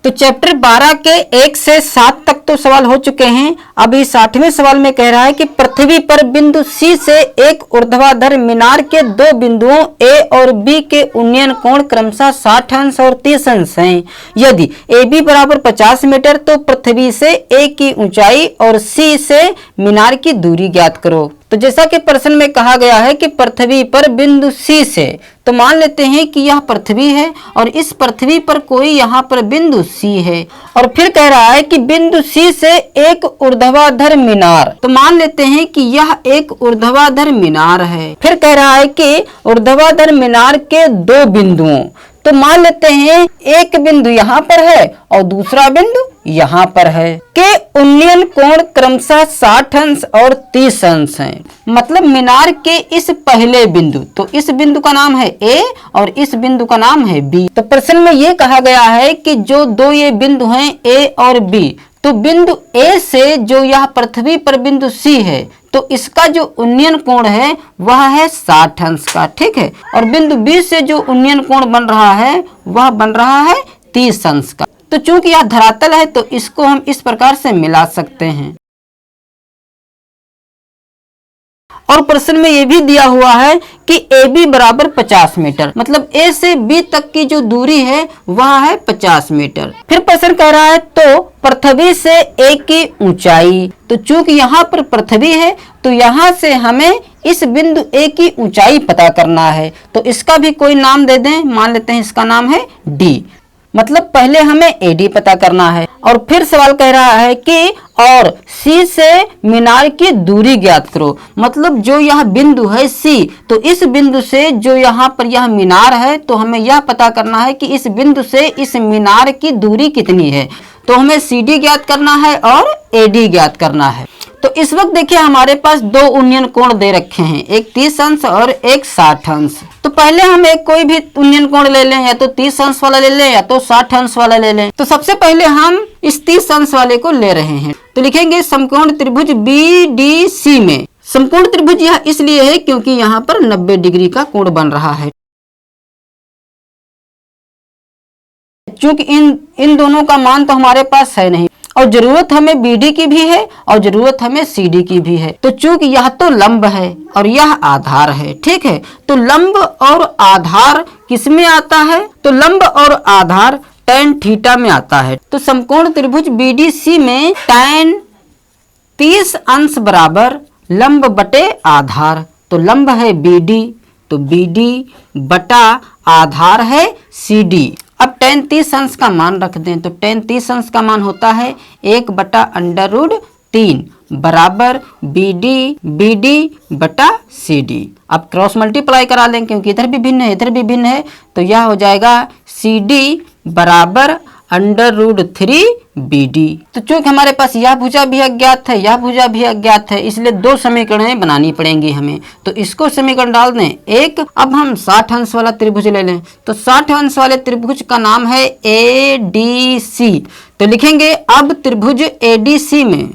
तो चैप्टर 12 के 1 से 7 तक तो सवाल हो चुके हैं। अब इस 8वें सवाल में कह रहा है कि पृथ्वी पर बिंदु सी से एक ऊर्ध्वाधर मीनार के दो बिंदुओं ए और बी के उन्नयन कोण क्रमशः 60 अंश और 30 अंश हैं। यदि ए बी बराबर 50 मीटर तो पृथ्वी से ए की ऊंचाई और सी से मीनार की दूरी ज्ञात करो। तो जैसा कि प्रश्न में कहा गया है कि पृथ्वी पर बिंदु सी से, तो मान लेते हैं कि यह पृथ्वी है और इस पृथ्वी पर कोई यहाँ पर बिंदु सी है और फिर कह रहा है कि बिंदु सी से एक ऊर्ध्वाधर मीनार, तो मान लेते हैं कि यह एक ऊर्ध्वाधर मीनार है। फिर कह रहा है कि ऊर्ध्वाधर मीनार के दो बिंदुओं, तो मान लेते हैं एक बिंदु यहाँ पर है और दूसरा बिंदु यहाँ पर है, के उन्नयन कोण क्रमशः 60 अंश और 30 अंश हैं। मतलब मीनार के इस पहले बिंदु, तो इस बिंदु का नाम है ए और इस बिंदु का नाम है बी। तो प्रश्न में ये कहा गया है कि जो दो ये बिंदु हैं ए और बी, तो बिंदु ए से जो यह पृथ्वी पर बिंदु सी है, तो इसका जो उन्नयन कोण है वह है 60 अंश का, ठीक है। और बिंदु बी से जो उन्नयन कोण बन रहा है वह बन रहा है 30 अंश का। तो चूंकि यह धरातल है तो इसको हम इस प्रकार से मिला सकते हैं। और प्रश्न में यह भी दिया हुआ है कि ए बी बराबर 50 मीटर, मतलब ए से बी तक की जो दूरी है वह है 50 मीटर। फिर प्रश्न कह रहा है तो पृथ्वी से ए की ऊंचाई, तो चूंकि यहाँ पर पृथ्वी है तो यहाँ से हमें इस बिंदु ए की ऊंचाई पता करना है। तो इसका भी कोई नाम दे दें, मान लेते हैं इसका नाम है डी। मतलब पहले हमें एडी पता करना है। और फिर सवाल कह रहा है कि और सी से मीनार की दूरी ज्ञात करो। मतलब जो यह बिंदु है सी, तो इस बिंदु से जो यहाँ पर यह मीनार है, तो हमें यह पता करना है कि इस बिंदु से इस मीनार की दूरी कितनी है। तो हमें सी डी ज्ञात करना है और ए डी ज्ञात करना है। तो इस वक्त देखिए हमारे पास दो उन्नयन कोण दे रखे हैं, एक 30 अंश और एक 60 अंश। तो पहले हम एक कोई भी उन्नयन कोण ले लें, या तो 30 अंश वाला ले लें या तो 60 अंश वाला ले लें। तो सबसे पहले हम इस 30 अंश वाले को ले रहे हैं। तो लिखेंगे समकोण त्रिभुज BDC में, समकोण त्रिभुज यह इसलिए है क्योंकि यहाँ पर 90 डिग्री का कोण बन रहा है। चूंकि इन दोनों का मान तो हमारे पास है नहीं और जरूरत हमें BD की भी है और जरूरत हमें CD की भी है। तो चूंकि यह तो लंब है और यह आधार है, ठीक है। तो लंब और आधार किस में आता है? तो लंब और आधार tan थीटा में आता है। तो समकोण त्रिभुज BDC में tan 30 अंश बराबर लंब बटे आधार। तो लंब है BD, तो BD बटा आधार है CD। अब tan 30 अंश का मान रख दें, तो tan 30 अंश का मान होता है 1/√3 बराबर BD बटा CD। अब क्रॉस मल्टीप्लाई करा लें क्योंकि इधर भी भिन्न है इधर भी भिन्न है, तो यह हो जाएगा CD बराबर √3 BD। तो चूंकि हमारे पास यह भुजा भी अज्ञात है यह भुजा भी अज्ञात है, इसलिए दो समीकरणें बनानी पड़ेंगी हमें। तो इसको समीकरण डाल दें एक। अब हम 60 अंश वाला त्रिभुज ले लें, तो 60 अंश वाले त्रिभुज का नाम है ADC। तो लिखेंगे अब त्रिभुज ADC में,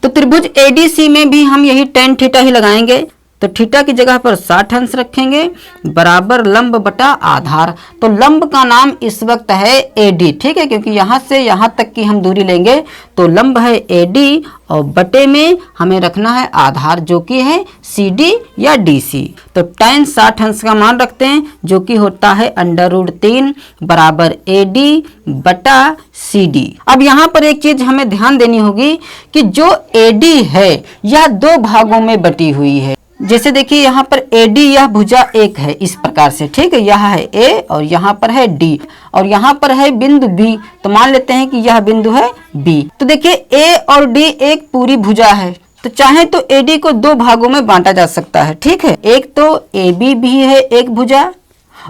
तो त्रिभुज ADC में भी हम यही tan थीटा ही लगाएंगे। तो थीटा की जगह पर 60 अंश रखेंगे बराबर लंब बटा आधार। तो लंब का नाम इस वक्त है AD, ठीक है, क्योंकि यहाँ से यहाँ तक की हम दूरी लेंगे। तो लंब है AD और बटे में हमें रखना है आधार जो कि है CD या DC। तो tan 60 अंश का मान रखते हैं जो कि होता है √3 बराबर AD बटा CD। अब यहाँ पर एक चीज हमें ध्यान देनी होगी कि जो AD है यह दो भागों में बटी हुई है। जैसे देखिए यहाँ पर AD यह भुजा एक है इस प्रकार से, ठीक है, यह है A और यहाँ पर है D और यहाँ पर है बिंदु B। तो मान लेते हैं कि यह बिंदु है B। तो देखिए A और D एक पूरी भुजा है, तो चाहे तो AD को दो भागों में बांटा जा सकता है, ठीक है। एक तो AB भी है एक भुजा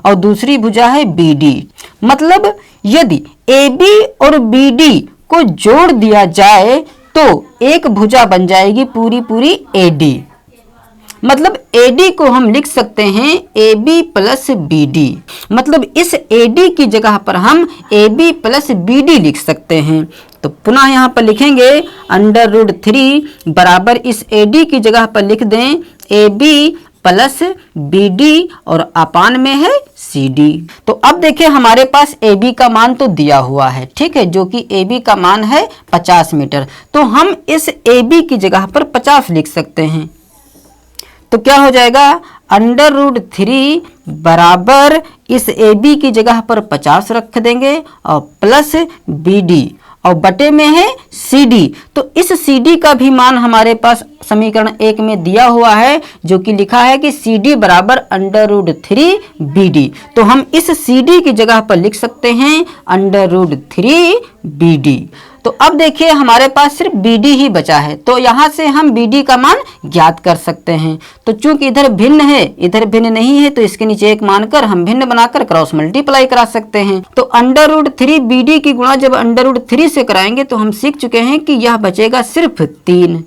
और दूसरी भुजा है BD। मतलब यदि AB और BD को जोड़ दिया जाए तो एक भुजा बन जाएगी पूरी पूरी AD। मतलब AD को हम लिख सकते हैं AB प्लस BD। मतलब इस AD की जगह पर हम AB प्लस BD लिख सकते हैं। तो पुनः यहाँ पर लिखेंगे √3 बराबर इस AD की जगह पर लिख दें AB प्लस BD और अपान में है CD। तो अब देखिए हमारे पास AB का मान तो दिया हुआ है, ठीक है, जो कि AB का मान है 50 मीटर। तो हम इस AB की जगह पर 50 लिख सकते हैं। तो क्या हो जाएगा, √3 बराबर इस AB की जगह पर 50 रख देंगे और प्लस BD और बटे में है CD। तो इस CD का भी मान हमारे पास समीकरण 1 में दिया हुआ है, जो कि लिखा है कि CD बराबर √3 BD। तो हम इस CD की जगह पर लिख सकते हैं √3 BD। तो अब देखिए हमारे पास सिर्फ BD ही बचा है, तो यहाँ से हम BD का मान ज्ञात कर सकते हैं। तो चूंकि इधर भिन्न है इधर भिन्न नहीं है, तो इसके नीचे एक मानकर हम भिन्न बनाकर क्रॉस मल्टीप्लाई करा सकते हैं। तो √3 BD की गुणा जब √3 से कराएंगे तो हम सीख चुके हैं कि यह बचेगा सिर्फ 3,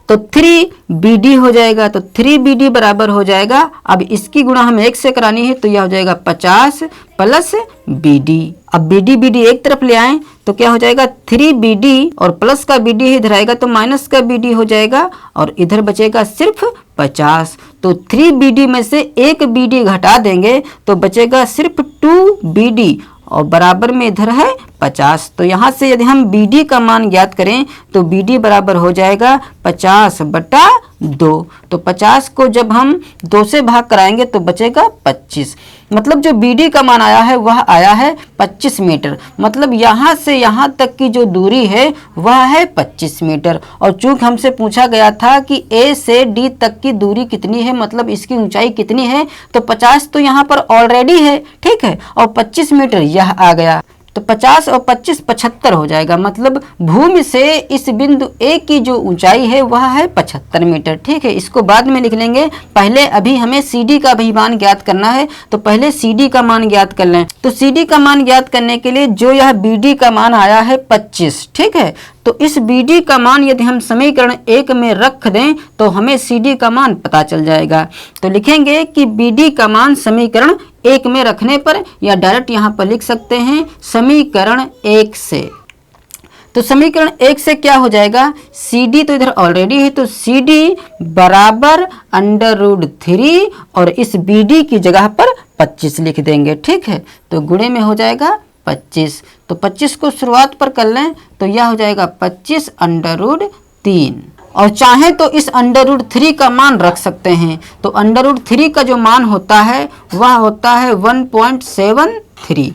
तो 3 BD हो जाएगा। तो 3 BD बराबर हो जाएगा, अब इसकी गुणा हमें 1 से करानी है तो यह हो जाएगा 50 प्लस BD। अब BD एक तरफ ले आए तो क्या हो जाएगा 3 BD और प्लस का BD इधर आएगा तो माइनस का BD हो जाएगा और इधर बचेगा सिर्फ 50। तो 3 BD में से 1 BD घटा देंगे तो बचेगा सिर्फ 2 BD और बराबर में इधर है 50। तो यहाँ से यदि हम BD का मान ज्ञात करें तो BD बराबर हो जाएगा 50/2। तो 50 को जब हम 2 से भाग कराएंगे तो बचेगा 25। मतलब जो BD का मान आया है वह आया है 25 मीटर। मतलब यहाँ से यहाँ तक की जो दूरी है वह है 25 मीटर। और चूंकि हमसे पूछा गया था कि A से D तक की दूरी कितनी है, मतलब इसकी ऊंचाई कितनी है, तो 50 तो यहाँ पर ऑलरेडी है, ठीक है, और 25 मीटर यह आ गया। तो 50 और 25 75 हो जाएगा। मतलब भूमि से इस बिंदु A की जो ऊंचाई है वह है 75 मीटर, ठीक है। इसको बाद में लिख लेंगे, पहले अभी हमें CD का भी मान ज्ञात करना है। तो पहले CD का मान ज्ञात कर लें। तो CD का मान ज्ञात करने के लिए जो यह BD का मान आया है 25, ठीक है, तो इस BD का मान यदि हम समीकरण 1 में रख दें तो हमें CD का मान पता चल जाएगा। तो लिखेंगे कि BD का मान समीकरण 1 में रखने पर, या डायरेक्ट यहाँ पर लिख सकते हैं समीकरण 1 से। तो समीकरण 1 से क्या हो जाएगा, CD तो इधर ऑलरेडी है तो CD बराबर √3 और इस BD की जगह पर 25 लिख देंगे, ठीक है। तो गुणे में हो जाएगा 25। तो 25 को शुरुआत पर कर लें तो यह हो जाएगा 25/3 और चाहे तो इस √3 का मान रख सकते हैं। तो √3 का जो मान होता है वह होता है 1.73।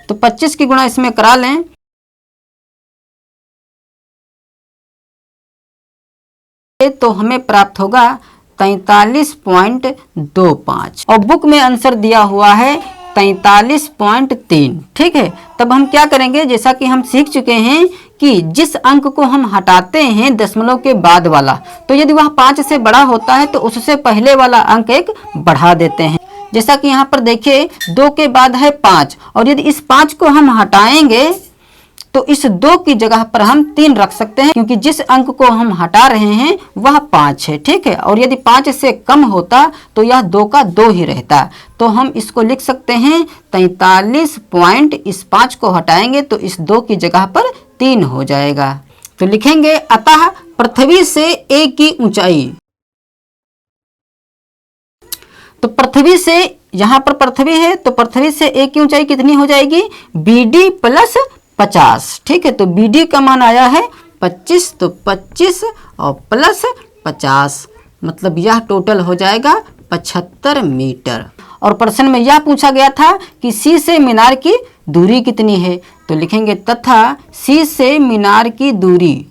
तो 25 की गुणा इसमें करा लें तो हमें प्राप्त होगा 43.25 और बुक में आंसर दिया हुआ है 43.3, ठीक है। तब हम क्या करेंगे, जैसा कि हम सीख चुके हैं कि जिस अंक को हम हटाते हैं दशमलव के बाद वाला, तो यदि वह 5 से बड़ा होता है तो उससे पहले वाला अंक एक बढ़ा देते हैं। जैसा कि यहाँ पर देखिए 2 के बाद है 5 और यदि इस 5 को हम हटाएंगे तो इस 2 की जगह पर हम 3 रख सकते हैं, क्योंकि जिस अंक को हम हटा रहे हैं वह 5 है, ठीक है। और यदि 5 से कम होता तो यह 2 का 2 ही रहता। तो हम इसको लिख सकते हैं 43 पॉइंट, इस 5 को हटाएंगे तो इस 2 की जगह पर 3 हो जाएगा। तो लिखेंगे अतः पृथ्वी से A की ऊंचाई, तो पृथ्वी से, यहाँ पर पृथ्वी है तो पृथ्वी से A की ऊंचाई कितनी हो जाएगी, BD प्लस 50, ठीक है। तो BD का मान आया है 25, तो 25 और प्लस 50 मतलब यह टोटल हो जाएगा 75 मीटर। और प्रश्न में यह पूछा गया था कि C से मीनार की दूरी कितनी है, तो लिखेंगे तथा C से मीनार की दूरी,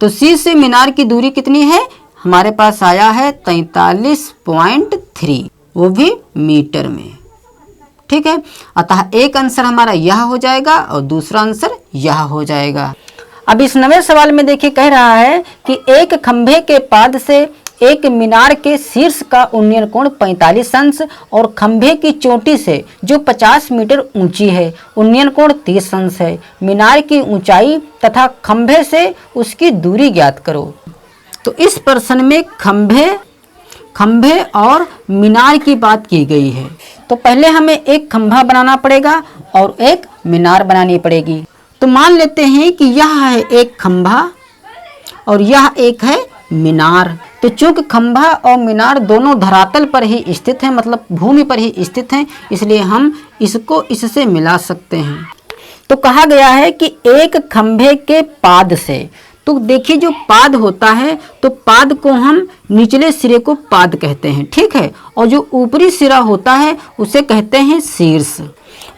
तो C से मीनार की दूरी कितनी है, हमारे पास आया है 43.3, वो भी मीटर में, ठीक है। अतः एक आंसर हमारा यह हो जाएगा और दूसरा आंसर यह हो जाएगा। अब इस नवे सवाल में देखिए कह रहा है कि एक खंभे के पाद से एक मीनार के शीर्ष का उन्नयन कोण 45 अंश और खंभे की चोटी से जो 50 मीटर ऊंची है उन्नयन कोण 30 अंश है। मीनार की ऊंचाई तथा खंभे से उसकी दूरी ज्ञात करो। तो इस प्रश्न में खंभे और मीनार की बात की गई है। तो पहले हमें एक खंभा बनाना पड़ेगा और एक मीनार बनानी पड़ेगी। तो मान लेते हैं कि यह है एक खंभा और यह एक है मीनार। तो चूंकि खंभा और मीनार दोनों धरातल पर ही स्थित हैं, मतलब भूमि पर ही स्थित हैं, इसलिए हम इसको इससे मिला सकते हैं। तो कहा गया है कि एक खंभे के पाद से, तो देखिए जो पाद होता है तो पाद को हम निचले सिरे को पाद कहते हैं, ठीक है, और जो ऊपरी सिरा होता है उसे कहते हैं शीर्ष।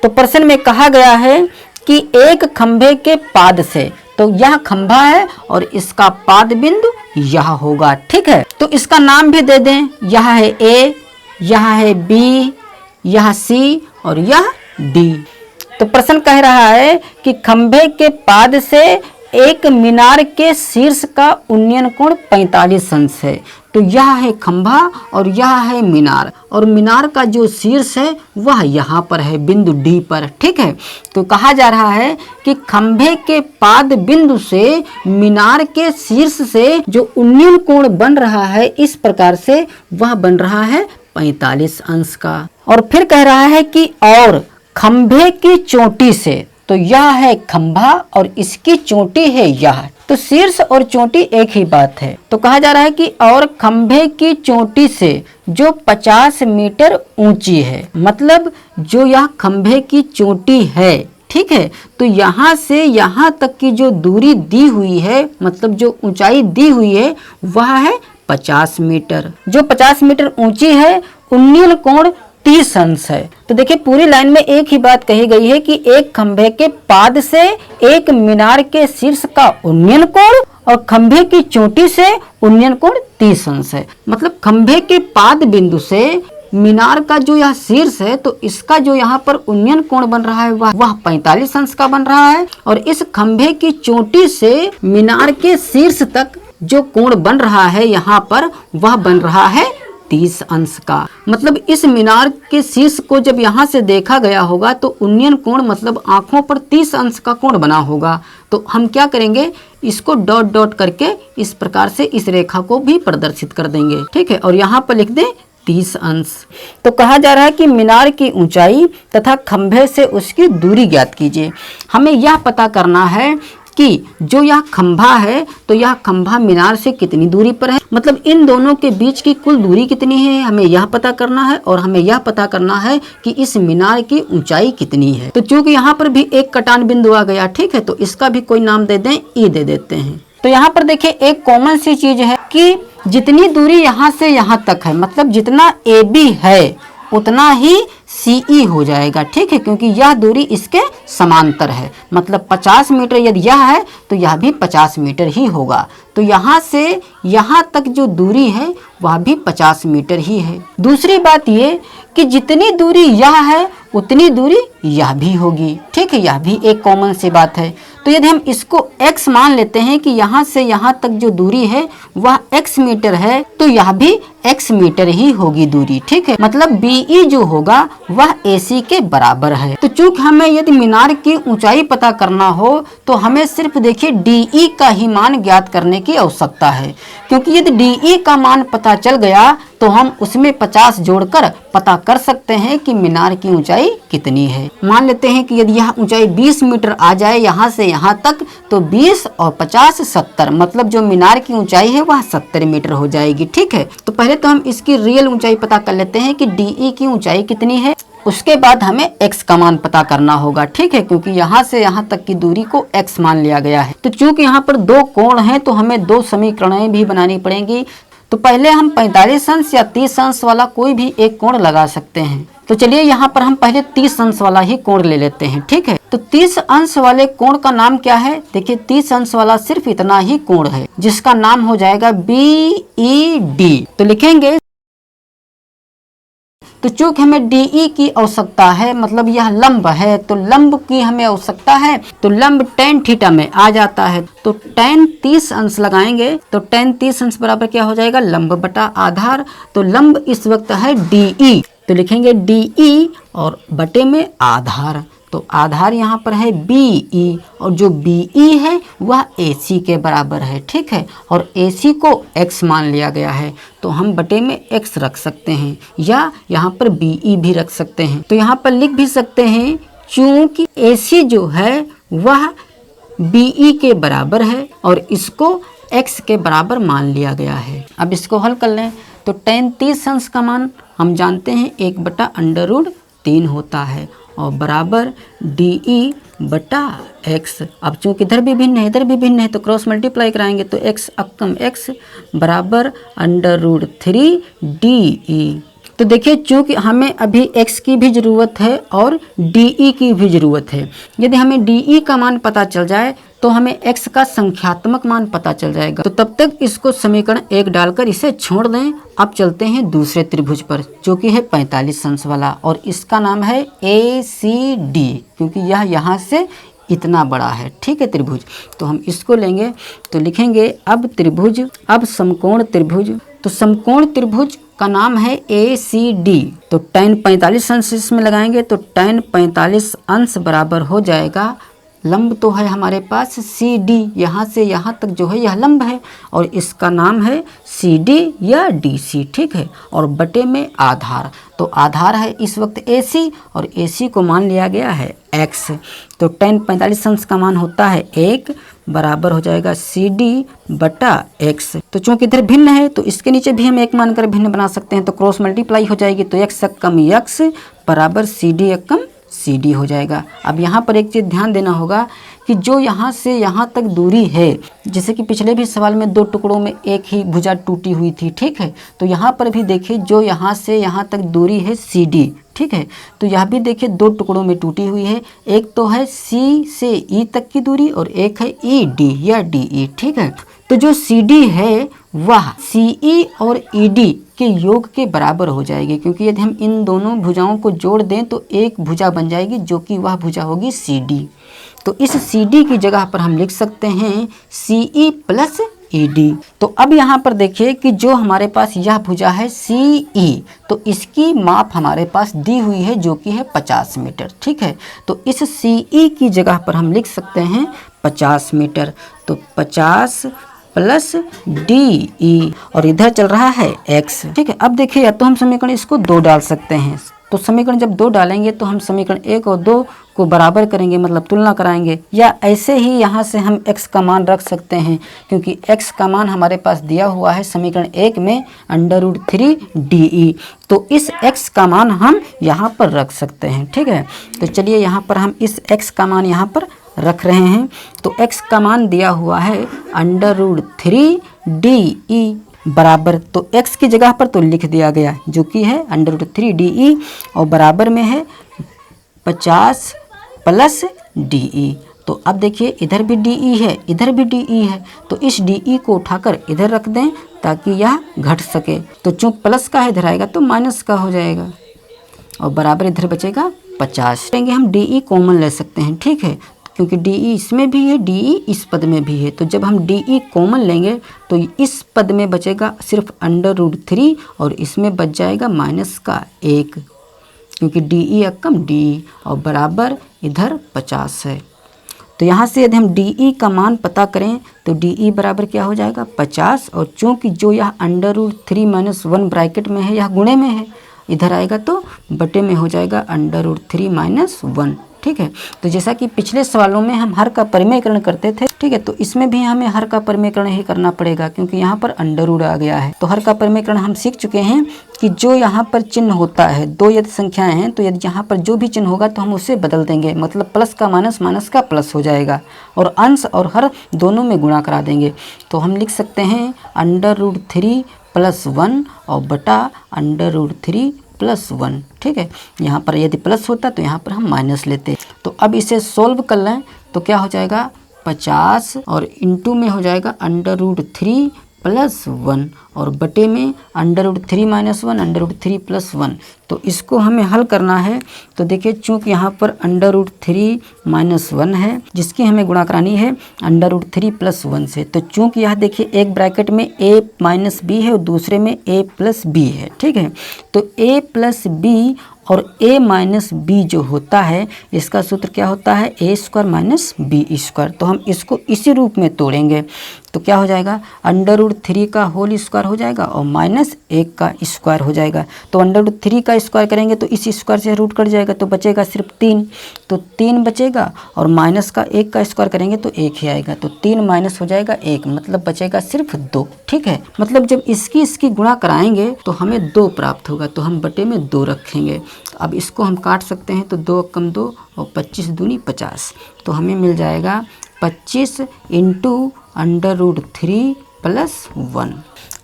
तो प्रश्न में कहा गया है कि एक खंभे के पाद से, तो यह खंभा है और इसका पाद बिंदु यह होगा, ठीक है। तो इसका नाम भी दे दें, यह है ए, यह है बी, यह सी और यह डी। तो प्रश्न कह रहा है कि खंभे के पाद से एक मीनार के शीर्ष का उन्नयन कोण 45 अंश है। तो यह है खंभा और यह है मीनार, और मीनार का जो शीर्ष है वह यहाँ पर है बिंदु डी पर, ठीक है। तो कहा जा रहा है कि खंभे के पाद बिंदु से मीनार के शीर्ष से जो उन्नयन कोण बन रहा है इस प्रकार से, वह बन रहा है 45 अंश का। और फिर कह रहा है कि और खंभे की चोटी से, तो यह है खंभा और इसकी चोटी है यह, तो शीर्ष और चोटी एक ही बात है। तो कहा जा रहा है कि और खंभे की चोटी से जो 50 मीटर ऊंची है, मतलब जो यह खंभे की चोटी है, ठीक है, तो यहाँ से यहाँ तक की जो दूरी दी हुई है, मतलब जो ऊंचाई दी हुई है वह है 50 मीटर। जो 50 मीटर ऊंची है, उन्नयन कोण 30 अंश है। तो देखिए पूरी लाइन में एक ही बात कही गई है कि एक खंभे के पाद से एक मीनार के शीर्ष का उन्नयन कोण और खंभे की चोटी से उन्नयन कोण 30 अंश है। मतलब खंभे के पाद बिंदु से मीनार का जो यह शीर्ष है, तो इसका जो यहाँ पर उन्नयन कोण बन रहा है वह 45 अंश का बन रहा है, और इस खंभे की चोटी से मीनार के शीर्ष तक जो कोण बन रहा है यहाँ पर, वह बन रहा है 30 अंश का। मतलब इस मीनार के शीर्ष को जब यहाँ से देखा गया होगा तो उन्नयन कोण मतलब आंखों पर 30 अंश का कोण बना होगा। तो हम क्या करेंगे, इसको डॉट डॉट करके इस प्रकार से इस रेखा को भी प्रदर्शित कर देंगे, ठीक है, और यहाँ पर लिख दें 30 अंश। तो कहा जा रहा है कि मीनार की ऊंचाई तथा खंभे से उसकी दूरी ज्ञात कीजिए। हमें यह पता करना है कि जो यह खंभा है, तो यह खंभा मीनार से कितनी दूरी पर है, मतलब इन दोनों के बीच की कुल दूरी कितनी है, हमें यह पता करना है। और हमें यह पता करना है कि इस मीनार की ऊंचाई कितनी है। तो चूंकि यहाँ पर भी एक कटान बिंदु आ गया, ठीक है, तो इसका भी कोई नाम दे दें, ई दे देते हैं। तो यहाँ पर देखिए एक कॉमन सी चीज है कि जितनी दूरी यहाँ से यहाँ तक है, मतलब जितना ए बी है उतना ही सीई हो जाएगा, ठीक है, क्योंकि यह दूरी इसके समांतर है। मतलब 50 मीटर यदि यह है तो यह भी 50 मीटर ही होगा। तो यहाँ से यहाँ तक जो दूरी है वह भी 50 मीटर ही है। दूसरी बात ये कि जितनी दूरी यह है उतनी दूरी यह भी होगी, ठीक है, यह भी एक कॉमन सी बात है। तो यदि हम इसको x मान लेते हैं कि यहाँ से यहाँ तक जो दूरी है वह x मीटर है, तो यह भी x मीटर ही होगी दूरी, ठीक है। मतलब BE जो होगा वह AC के बराबर है। तो चूंकि हमें यदि मीनार की ऊंचाई पता करना हो तो हमें सिर्फ देखिए DE का ही मान ज्ञात करने की आवश्यकता है, क्योंकि यदि DE का मान पता चल गया तो हम उसमें 50 जोड़कर पता कर सकते हैं कि मीनार की ऊंचाई कितनी है। मान लेते हैं कि यदि यह ऊंचाई 20 मीटर आ जाए यहाँ से यहाँ तक, तो 20 और 50 70, मतलब जो मीनार की ऊंचाई है वह 70 मीटर हो जाएगी, ठीक है। तो पहले तो हम इसकी रियल ऊंचाई पता कर लेते हैं कि DE की ऊंचाई कितनी है, उसके बाद हमें x का मान पता करना होगा, ठीक है, क्योंकि यहाँ से यहाँ तक की दूरी को x मान लिया गया है। तो चूंकि यहाँ पर दो कोण हैं तो हमें दो समीकरणें भी बनानी पड़ेंगी। तो पहले हम 45 अंश या 30 अंश वाला कोई भी एक कोण लगा सकते हैं। तो चलिए यहाँ पर हम पहले 30 अंश वाला ही कोण ले लेते हैं, ठीक है। तो 30 अंश वाले कोण का नाम क्या है, देखिए 30 अंश वाला सिर्फ इतना ही कोण है जिसका नाम हो जाएगा BED। तो लिखेंगे, तो चूंकि हमें DE की आवश्यकता है, मतलब यह लंब है, तो लंब की हमें आवश्यकता है, तो लंब tan थीटा में आ जाता है। तो tan 30 अंश लगाएंगे तो tan 30 अंश बराबर क्या हो जाएगा, लंब बटा आधार। तो लंब इस वक्त है DE, तो लिखेंगे DE और बटे में आधार। तो आधार यहाँ पर है BE और जो BE है वह AC के बराबर है, ठीक है, और AC को x मान लिया गया है, तो हम बटे में x रख सकते हैं या यहाँ पर BE भी रख सकते हैं। तो यहाँ पर लिख भी सकते हैं चूंकि AC जो है वह BE के बराबर है और इसको x के बराबर मान लिया गया है। अब इसको हल कर लें तो tan 30 अंश का मान हम जानते हैं 1/√3 होता है और बराबर DE/x। अब चूंकि इधर भी भिन्न है इधर भी भिन्न है तो क्रॉस मल्टीप्लाई कराएंगे तो x अक्कम x बराबर √3 DE। तो देखिए चूंकि हमें अभी x की भी ज़रूरत है और DE की भी ज़रूरत है। यदि हमें DE का मान पता चल जाए तो हमें x का संख्यात्मक मान पता चल जाएगा। तो तब तक इसको समीकरण 1 डालकर इसे छोड़ दें। अब चलते हैं दूसरे त्रिभुज पर जो कि है 45 अंश वाला और इसका नाम है ACD, क्योंकि यह यहाँ से इतना बड़ा है। ठीक है त्रिभुज, तो हम इसको लेंगे तो लिखेंगे अब त्रिभुज, अब समकोण त्रिभुज। तो समकोण त्रिभुज का नाम है ACD। तो tan 45 अंश इसमें लगाएंगे तो tan 45 अंश बराबर हो जाएगा, लंब तो है हमारे पास CD, यहाँ से यहाँ तक जो है यह लंब है और इसका नाम है CD या DC। ठीक है, और बटे में आधार, तो आधार है इस वक्त AC और AC को मान लिया गया है x। तो tan 45 अंश का मान होता है 1 बराबर हो जाएगा CD/x। तो चूंकि इधर भिन्न है तो इसके नीचे भी हम 1 मानकर भिन्न बना सकते हैं, तो क्रॉस मल्टीप्लाई हो जाएगी तो x अक्कम x बराबर CD अक्कम CD हो जाएगा। अब यहाँ पर एक चीज़ ध्यान देना होगा कि जो यहाँ से यहाँ तक दूरी है, जैसे कि पिछले भी सवाल में 2 टुकड़ों में एक ही भुजा टूटी हुई थी। ठीक है, तो यहाँ पर भी देखिए जो यहाँ से यहाँ तक दूरी है CD। ठीक है, तो यह भी देखिए 2 टुकड़ों में टूटी हुई है, एक तो है C से E तक की दूरी और एक है ED या DE। ठीक है, तो जो CD है वह CE और ED के योग के बराबर हो जाएगी, क्योंकि यदि हम इन दोनों भुजाओं को जोड़ दें तो एक भुजा बन जाएगी जो कि वह भुजा होगी CD। तो इस CD की जगह पर हम लिख सकते हैं CE + ED। तो अब यहाँ पर देखिए कि जो हमारे पास यह भुजा है CE, तो इसकी माप हमारे पास दी हुई है जो कि है 50 मीटर। ठीक है, तो इस CE की जगह पर हम लिख सकते हैं 50 मीटर। तो 50 + DE और इधर चल रहा है x। ठीक है, अब देखिए या तो हम समीकरण इसको 2 डाल सकते हैं, तो समीकरण जब 2 डालेंगे तो हम समीकरण 1 और 2 को बराबर करेंगे, मतलब तुलना कराएंगे, या ऐसे ही यहाँ से हम x का मान रख सकते हैं, क्योंकि x का मान हमारे पास दिया हुआ है समीकरण 1 में √3 DE। तो इस x का मान हम यहाँ पर रख सकते हैं। ठीक है, तो चलिए यहाँ पर हम इस x का मान यहाँ पर रख रहे हैं। तो x का मान दिया हुआ है √3 DE बराबर, तो x की जगह पर तो लिख दिया गया जो कि है √3 DE और बराबर में है 50 + DE। तो अब देखिए इधर भी DE है इधर भी DE है, तो इस DE को उठाकर इधर रख दें ताकि यह घट सके। तो चूँकि प्लस का है इधर आएगा तो माइनस का हो जाएगा और बराबर इधर बचेगा 50। कहेंगे हम DE कॉमन ले सकते हैं। ठीक है, क्योंकि DE इसमें भी है DE इस पद में भी है, तो जब हम DE कॉमन लेंगे तो इस पद में बचेगा सिर्फ √3 और इसमें बच जाएगा -1, क्योंकि DE अक्कम DE और बराबर इधर 50 है। तो यहाँ से यदि हम DE का मान पता करें तो DE बराबर क्या हो जाएगा 50, और चूँकि जो यह √3 - 1 ब्रैकेट में है यह गुणे में है, इधर आएगा तो बटे में हो जाएगा √3 - 1। ठीक है, तो जैसा कि पिछले सवालों में हम हर का परिमेयकरण करते थे। ठीक है, तो इसमें भी हमें हर का परिमेयकरण ही करना पड़ेगा क्योंकि यहाँ पर अंडर आ गया है। तो हर का परिमेयकरण हम सीख चुके हैं कि जो यहाँ पर चिन्ह होता है, 2 यदि संख्याएं हैं तो यदि यहाँ पर जो भी चिन्ह होगा तो हम उसे बदल देंगे, मतलब प्लस का माइनस, माइनस का प्लस हो जाएगा और अंश और हर दोनों में गुणा करा देंगे। तो हम लिख सकते हैं √3 + 1 और बटा √3 + 1। ठीक है, यहाँ पर यदि प्लस होता तो यहाँ पर हम माइनस लेते। तो अब इसे सोल्व कर लें तो क्या हो जाएगा 50 और इंटू में हो जाएगा √3 + 1 और बटे में √3 - 1 √3 + 1। तो इसको हमें हल करना है। तो देखिए चूँकि यहाँ पर √3 - 1 है जिसकी हमें गुणा करानी है √3 + 1 से। तो चूँकि यहाँ देखिए एक ब्रैकेट में a - b है और दूसरे में a + b है। ठीक है, तो a + b और a - b जो होता है इसका सूत्र क्या होता है a² - b²। तो हम इसको इसी रूप में तोड़ेंगे। तो क्या हो जाएगा, √3 का होल स्क्वायर हो जाएगा और -1 का स्क्वायर हो जाएगा। तो √3 का स्क्वायर करेंगे तो इस स्क्वायर से रूट कट जाएगा तो बचेगा सिर्फ 3, तो 3 बचेगा और -1 का स्क्वायर करेंगे तो 1 ही आएगा, तो 3 माइनस हो जाएगा 1, मतलब बचेगा सिर्फ 2। ठीक है, मतलब जब इसकी गुणा कराएंगे तो हमें 2 प्राप्त होगा, तो हम बटे में 2 रखेंगे। अब इसको हम काट सकते हैं, तो 2 कम 2 और 25 दूनी 50, तो हमें मिल जाएगा 25 × √3 + 1।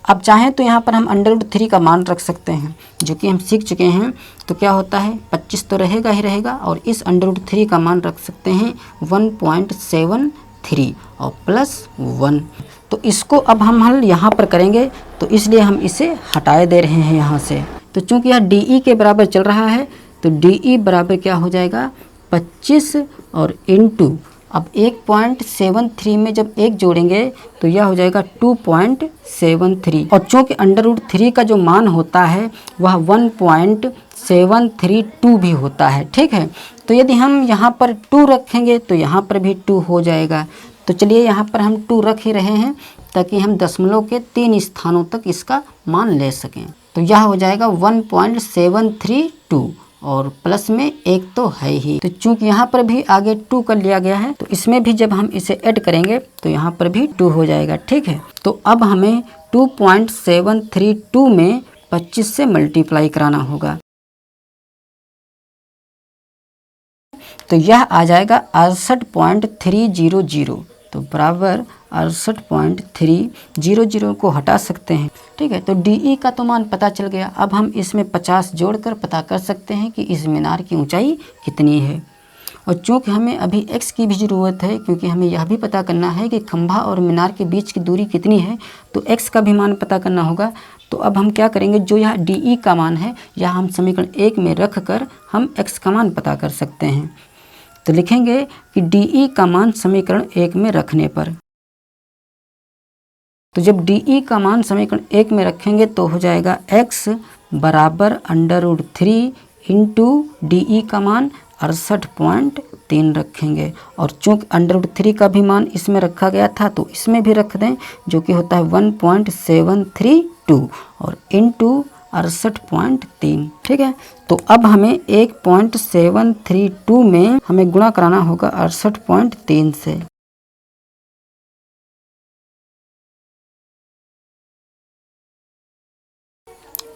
अब चाहें तो यहाँ पर हम √3 का मान रख सकते हैं, जो कि हम सीख चुके हैं। तो क्या होता है, 25 तो रहेगा ही रहेगा और इस √3 का मान रख सकते हैं 1.73 और +1। तो इसको अब हम हल यहाँ पर करेंगे, तो इसलिए हम इसे हटाए दे रहे हैं यहाँ से। तो चूंकि यह DE के बराबर चल रहा है, तो DE बराबर क्या हो जाएगा, 25 और इंटू, अब 1.73 में जब 1 जोड़ेंगे तो यह हो जाएगा 2.73, और चूँकि √3 का जो मान होता है वह 1.732 भी होता है। ठीक है, तो यदि हम यहाँ पर 2 रखेंगे तो यहाँ पर भी 2 हो जाएगा। तो चलिए यहाँ पर हम 2 रख ही रहे हैं ताकि हम दशमलव के 3 स्थानों तक इसका मान ले सकें। तो यह हो जाएगा 1.732 और प्लस में 1 तो है ही। तो चूंकि यहाँ पर भी आगे 2 कर लिया गया है, तो इसमें भी जब हम इसे ऐड करेंगे तो यहाँ पर भी 2 हो जाएगा। ठीक है, तो अब हमें 2.732 में 25 से मल्टीप्लाई कराना होगा, तो यह आ जाएगा 68.300, तो बराबर 68.300 को हटा सकते हैं। ठीक है, तो DE का तो मान पता चल गया। अब हम इसमें 50 जोड़कर पता कर सकते हैं कि इस मीनार की ऊंचाई कितनी है। और चूँकि हमें अभी x की भी ज़रूरत है, क्योंकि हमें यह भी पता करना है कि खंभा और मीनार के बीच की दूरी कितनी है, तो x का भी मान पता करना होगा। तो अब हम क्या करेंगे, जो यह DE का मान है यह हम समीकरण 1 में रख कर हम x का मान पता कर सकते हैं। तो लिखेंगे कि DE का मान समीकरण 1 में रखने पर, तो जब DE का मान समीकरण 1 में रखेंगे तो हो जाएगा x बराबर √3 × DE का मान 68.3 रखेंगे, और चूँकि √3 का भी मान इसमें रखा गया था तो इसमें भी रख दें, जो कि होता है 1.732 और इंटू 68.3। ठीक है, तो अब हमें 1.732 में हमें गुणा कराना होगा 68.3 से।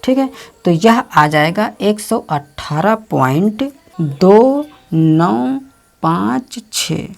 ठीक है, तो यह आ जाएगा 118.2956।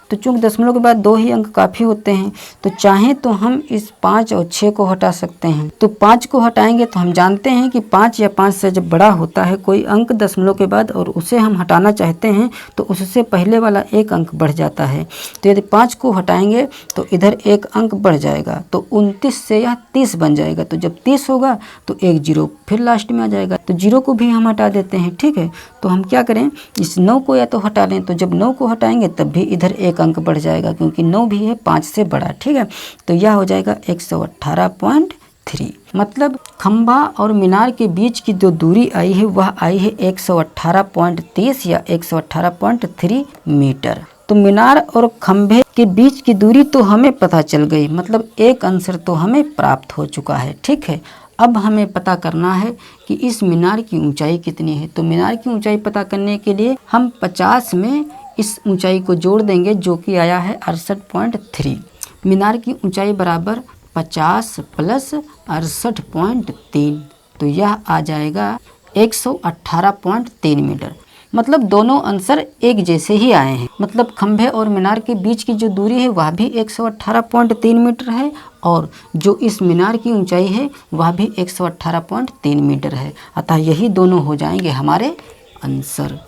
तो चूँकि दशमलव के बाद 2 ही अंक काफ़ी होते हैं, तो चाहें तो हम इस 5 और 6 को हटा सकते हैं। तो 5 को हटाएंगे तो हम जानते हैं कि 5 या 5 से जब बड़ा होता है कोई अंक दशमलव के बाद और उसे हम हटाना चाहते हैं तो उससे पहले वाला 1 अंक बढ़ जाता है। तो यदि 5 को हटाएंगे तो इधर 1 अंक बढ़ जाएगा, तो 29 से यह 30 बन जाएगा। तो जब 30 होगा तो 1 0 फिर लास्ट में आ जाएगा, तो 0 को भी हम हटा देते हैं। ठीक है, तो हम क्या करें, इस 9 को या तो हटा लें, तो जब 9 को हटाएंगे तब भी इधर 1 अंक बढ़ जाएगा, क्योंकि 9 भी है 5 से बड़ा। ठीक है, तो यह हो जाएगा 118.3। मतलब खंभा और मीनार के बीच की जो दूरी आई है वह आई है 118.30 या 118.3 मीटर। तो मीनार और खंभे के बीच की दूरी तो हमें पता चल गई, मतलब एक आंसर तो हमें प्राप्त हो चुका है। ठीक है, अब हमें पता करना है कि इस मीनार की ऊंचाई कितनी है। तो मीनार की ऊंचाई पता करने के लिए हम 50 में इस ऊंचाई को जोड़ देंगे, जो कि आया है 68.3। मीनार की ऊंचाई बराबर 50 + 68.3, तो यह आ जाएगा 118.3 मीटर। मतलब दोनों आंसर एक जैसे ही आए हैं। मतलब खंभे और मीनार के बीच की जो दूरी है वह भी 118.3 मीटर है, और जो इस मीनार की ऊंचाई है वह भी 118.3 मीटर है। अतः यही दोनों हो जाएंगे हमारे आंसर।